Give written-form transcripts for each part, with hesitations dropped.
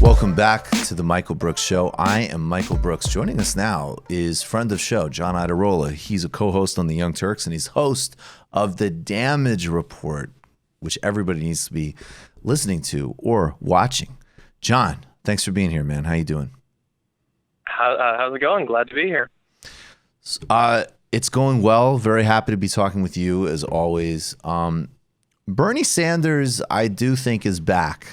Welcome back to the Michael Brooks Show. I am Michael Brooks. Joining us now is friend of show, John Iadarola. He's a co-host on The Young Turks, and he's host of The Damage Report, which everybody needs to be listening to or watching. John, thanks for being here, man. How you doing? How's it going? Glad to be here. It's going well. Very happy to be talking with you, as always. Bernie Sanders, I do think, is back.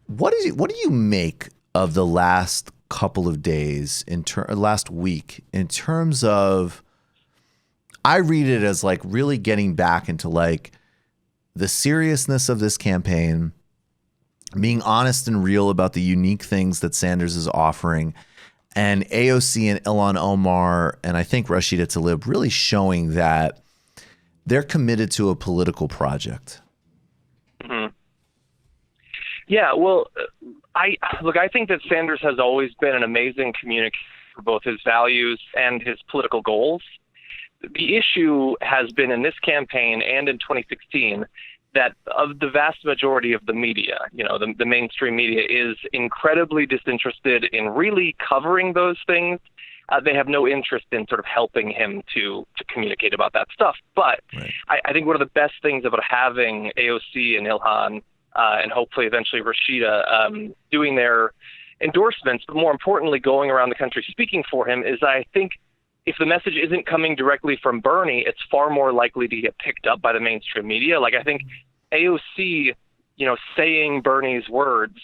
What do you make of the last couple of days, last week, in terms of, I read it as like really getting back into like the seriousness of this campaign, being honest and real about the unique things that Sanders is offering, and AOC and Ilhan Omar, and I think Rashida Tlaib really showing that they're committed to a political project. Mm-hmm. Yeah, well, I think that Sanders has always been an amazing communicator for both his values and his political goals. The issue has been in this campaign and in 2016 that of the vast majority of the media, the mainstream media is incredibly disinterested in really covering those things. They have no interest in sort of helping him to communicate about that stuff. But right. I think one of the best things about having AOC and Ilhan and hopefully eventually Rashida doing their endorsements, but more importantly, going around the country speaking for him, is I think if the message isn't coming directly from Bernie, it's far more likely to get picked up by the mainstream media. Like, I think AOC, saying Bernie's words,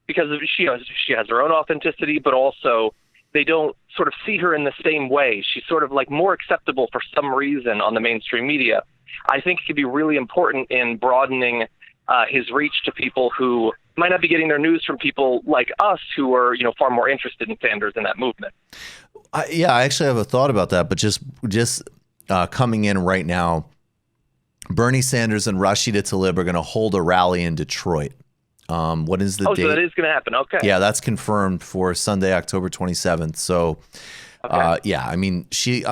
because she has her own authenticity, but also they don't sort of see her in the same way. She's sort of like more acceptable for some reason on the mainstream media. I think it could be really important in broadening his reach to people who might not be getting their news from people like us who are, far more interested in Sanders and that movement. I actually have a thought about that, but just coming in right now, Bernie Sanders and Rashida Tlaib are going to hold a rally in Detroit. What is the date? So that is going to happen. Okay. Yeah, that's confirmed for Sunday, October 27th. So, okay.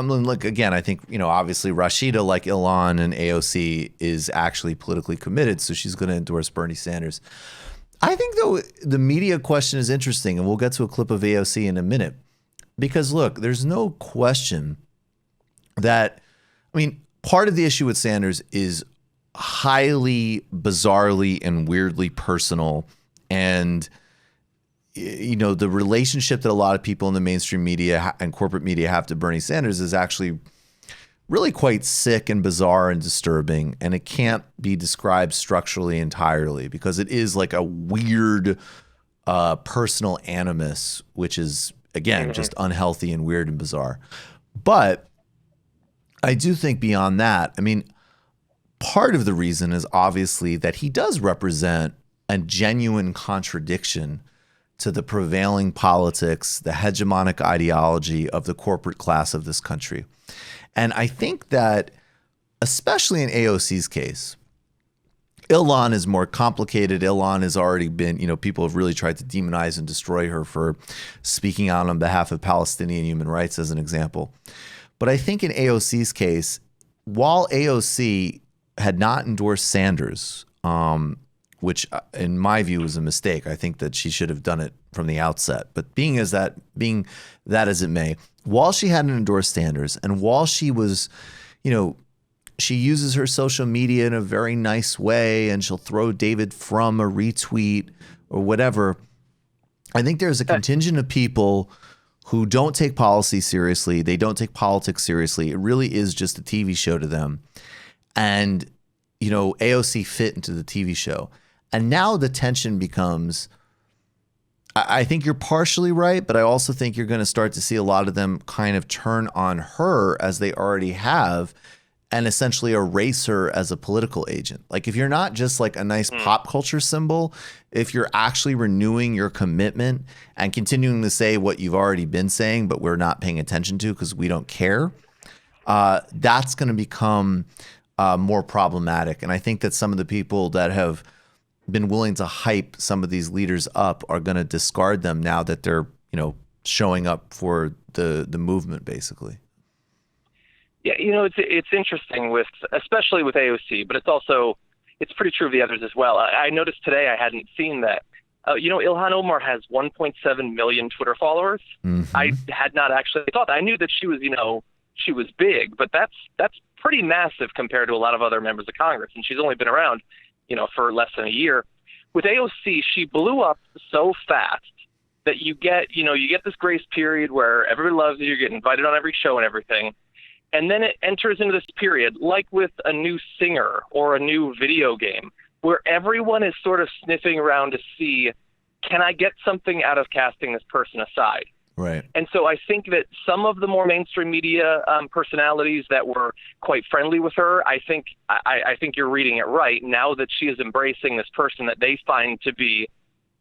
Look, again, I think, obviously Rashida, like Ilhan and AOC, is actually politically committed. So she's going to endorse Bernie Sanders. I think, though, the media question is interesting, and we'll get to a clip of AOC in a minute. Because, look, there's no question that, part of the issue with Sanders is highly, bizarrely, and weirdly personal. And, the relationship that a lot of people in the mainstream media and corporate media have to Bernie Sanders is actually really quite sick and bizarre and disturbing. And it can't be described structurally entirely because it is like a weird personal animus, which is, again, just unhealthy and weird and bizarre. But I do think beyond that, part of the reason is obviously that he does represent a genuine contradiction to the prevailing politics, the hegemonic ideology of the corporate class of this country. And I think that, especially in AOC's case, Ilhan is more complicated. Ilhan has already been, people have really tried to demonize and destroy her for speaking out on behalf of Palestinian human rights, as an example. But I think in AOC's case, while AOC had not endorsed Sanders, which in my view was a mistake. I think that she should have done it from the outset. But being that as it may, while she hadn't endorsed Sanders and while she was, she uses her social media in a very nice way and she'll throw David Frum a retweet or whatever, I think there's a contingent of people who don't take policy seriously. They don't take politics seriously. It really is just a TV show to them. And, AOC fit into the TV show. And now the tension becomes, I think you're partially right, but I also think you're going to start to see a lot of them kind of turn on her, as they already have, and essentially erase her as a political agent. Like, if you're not just like a nice pop culture symbol, if you're actually renewing your commitment and continuing to say what you've already been saying, but we're not paying attention to because we don't care, that's going to become more problematic. And I think that some of the people that have been willing to hype some of these leaders up are going to discard them now that they're, showing up for the movement, basically. Yeah, it's interesting especially with AOC, but it's pretty true of the others as well. I noticed today I hadn't seen that Ilhan Omar has 1.7 million Twitter followers. Mm-hmm. I had not actually thought that. I knew that she was, she was big, but that's pretty massive compared to a lot of other members of Congress. And she's only been around, for less than a year. With AOC, she blew up so fast that you get this grace period where everybody loves you, you get invited on every show and everything. And then it enters into this period, like with a new singer or a new video game, where everyone is sort of sniffing around to see, can I get something out of casting this person aside? Right. And so I think that some of the more mainstream media personalities that were quite friendly with her, I think you're reading it right now that she is embracing this person that they find to be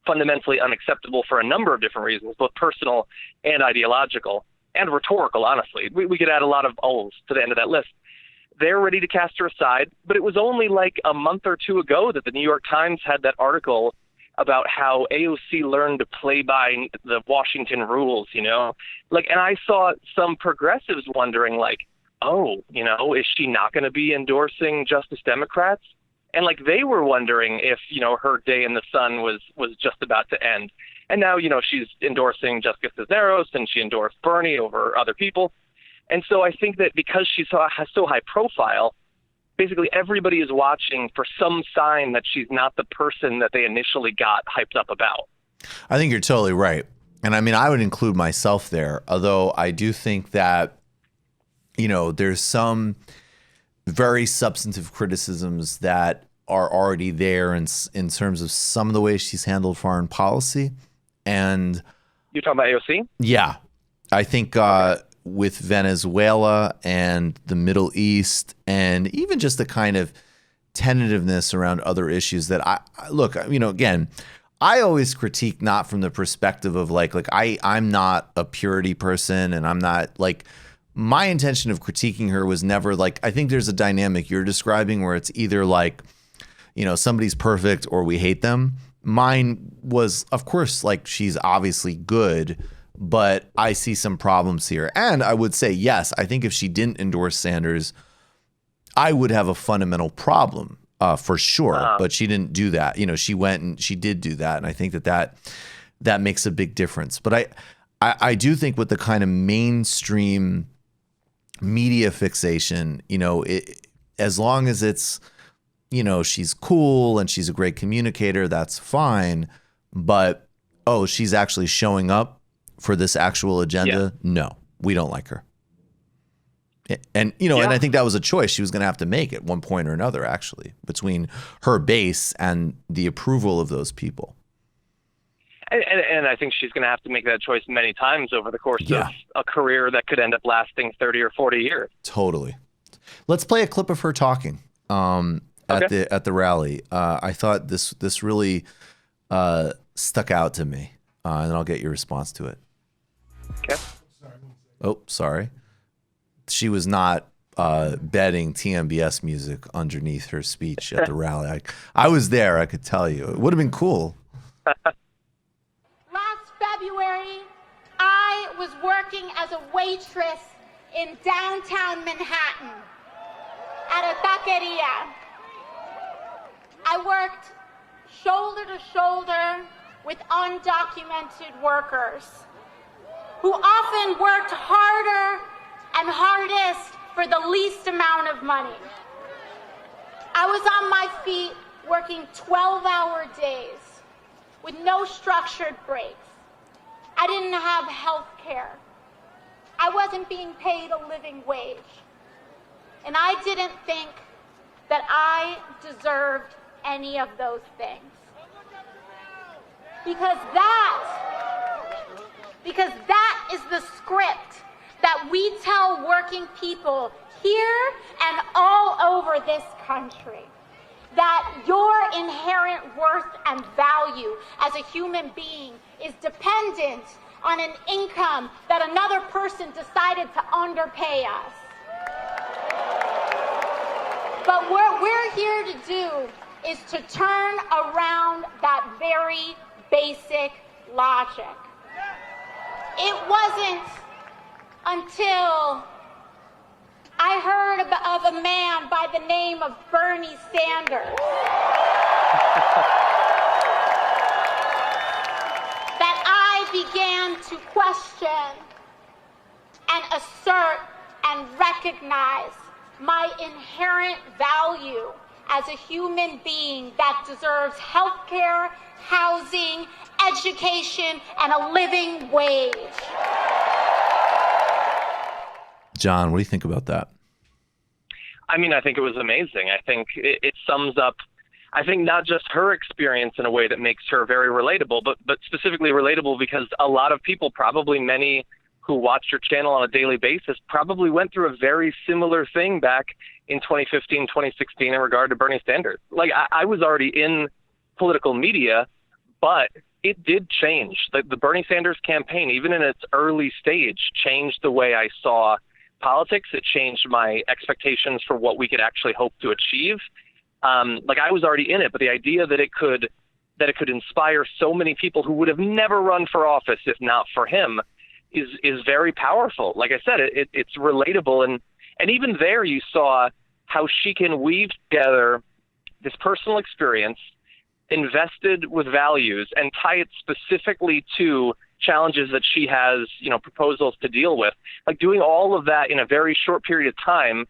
fundamentally unacceptable for a number of different reasons, both personal and ideological and rhetorical, honestly. We could add a lot of O's to the end of that list. They're ready to cast her aside, but it was only like a month or two ago that the New York Times had that article about how AOC learned to play by the Washington rules, and I saw some progressives wondering is she not going to be endorsing Justice Democrats? And they were wondering if, her day in the sun was just about to end. And now, she's endorsing Jessica Cisneros and she endorsed Bernie over other people. And so I think that because she's so high profile, basically everybody is watching for some sign that she's not the person that they initially got hyped up about. I think you're totally right. And I mean, I would include myself there, although I do think that, there's some very substantive criticisms that are already there in terms of some of the ways she's handled foreign policy. And you're talking about AOC? Yeah. I think with Venezuela and the Middle East and even just the kind of tentativeness around other issues that again, I always critique not from the perspective of I'm not a purity person and I'm not my intention of critiquing her was never I think there's a dynamic you're describing where it's either somebody's perfect or we hate them. Mine was, of course, she's obviously good, but I see some problems here. And I would say, yes, I think if she didn't endorse Sanders, I would have a fundamental problem for sure. But she didn't do that. She went and she did do that. And I think that makes a big difference. But I do think with the kind of mainstream media fixation, as long as it's, she's cool and she's a great communicator, that's fine. But, she's actually showing up for this actual agenda. Yeah. No, we don't like her. And, and I think that was a choice she was going to have to make at one point or another, actually, between her base and the approval of those people. And I think she's going to have to make that choice many times over the course of a career that could end up lasting 30 or 40 years. Totally. Let's play a clip of her talking at the rally. I thought this really stuck out to me, and I'll get your response to it. Okay. Oh, sorry. She was not betting TMBS music underneath her speech at the rally. I was there. I could tell you. It would have been cool. February, I was working as a waitress in downtown Manhattan at a taqueria. I worked shoulder to shoulder with undocumented workers who often worked harder and hardest for the least amount of money. I was on my feet working 12-hour days with no structured breaks. I didn't have health care. I wasn't being paid a living wage. And I didn't think that I deserved any of those things. Because that is the script that we tell working people here and all over this country. That your inherent worth and value as a human being is dependent on an income that another person decided to underpay us. But what we're here to do is to turn around that very basic logic. It wasn't until I heard of a man by the name of Bernie Sanders question and assert and recognize my inherent value as a human being that deserves health care, housing, education, and a living wage. John, what do you think about that? I mean, I think it was amazing. I think it sums up, I think, not just her experience in a way that makes her very relatable, but specifically relatable because a lot of people, probably many who watched your channel on a daily basis, probably went through a very similar thing back in 2015, 2016 in regard to Bernie Sanders. Like, I was already in political media, but it did change. The Bernie Sanders campaign, even in its early stage, changed the way I saw politics. It changed my expectations for what we could actually hope to achieve. Like, I was already in it, but the idea that it could inspire so many people who would have never run for office if not for him is very powerful. Like I said, it's relatable. And even there you saw how she can weave together this personal experience invested with values and tie it specifically to challenges that she has, proposals to deal with. Like, doing all of that in a very short period of time.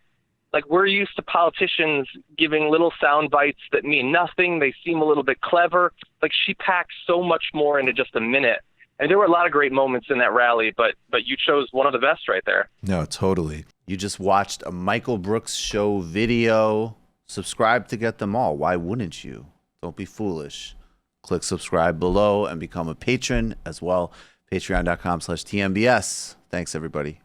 Like, we're used to politicians giving little sound bites that mean nothing. They seem a little bit clever. Like, she packs so much more into just a minute. And there were a lot of great moments in that rally, but you chose one of the best right there. No, totally. You just watched a Michael Brooks show video. Subscribe to get them all. Why wouldn't you? Don't be foolish. Click subscribe below and become a patron as well. Patreon.com/TMBS. Thanks, everybody.